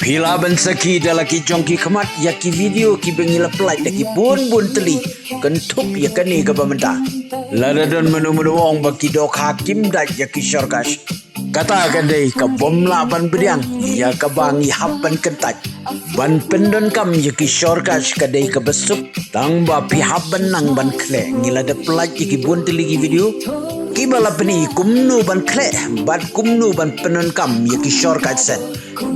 Pila ban saki dalaki jongki kemat yaki video ki bengila pelai daki bun teli kentup ya kani ke bamenta. Lada don menu wong baki dok hakim dak yaki syarkas. Kata kadai ka bomla ban beriang ya ka bangi hapan kentaj. Ban pendon kam yaki syarkas kadai ka besuk tang ba pi haban nang ban kle ngila de pelai yaki bun teli ki video. Kibala peni kumnu ban kle bat kumnu ban penon kam ya kishor kaitsen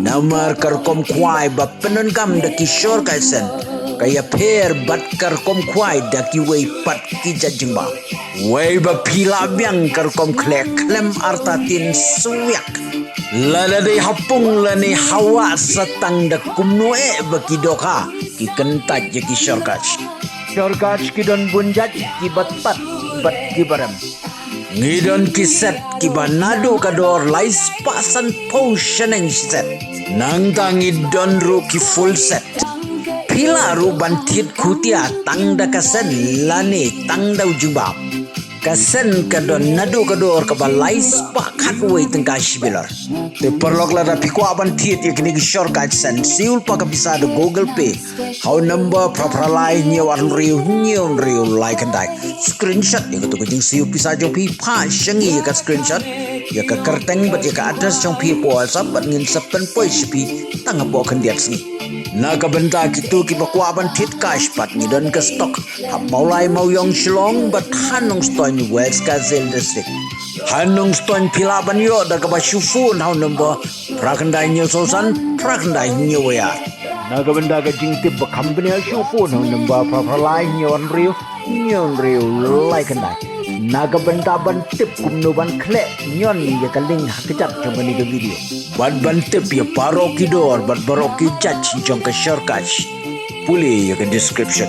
namar kar kom kwai ba penon kam da kishor kaitsen kaya per bat kar kom kwai da ki wei pat ki jajimba wei ba pila biang kar kom kle klem arta tin suyak lada de hapung lani hawa satang da kumnu ba ki doka ki kentaj ya kishor kach ki don bunjat ki bat ki baram ngidon kiset kibanado kador lais pasan potioning set nang tangi don ru ki full set pila ru bantit kutia tangda kasen lani tangda ujubab kasen kadon nado kador kabalais pakat wei tengka shibilar te perlok lada pikwa bantit yakni gishor kaitsen siul paka bisa do Google Pay how number proper line nyawan riu like and die screenshot ya ketu kucing siu bisa jong pi pa shangi ya ka screenshot ya ka kerteng bat ya ka address jong pi po whatsapp bat ngin sepen poi sipi tanga bo kan diat sni na ka benta kitu ki bakwa ban tit cash pat ni don ka stock ha maulai mau yong shlong bat hanong stoin west ka zel district hanong stoin pila ban yo da ka ba shufun how number prakandai nyo sosan prakandai nyo ya na ka benta ka jingtip ba company ha shufun how number proper line nyon riu like and like naga benda ban tip kumno ban kle nyon ya kaling hakijat coba ni video ban tip ya paroki dor ban baroki judge jong ka shortcut puli ya ka description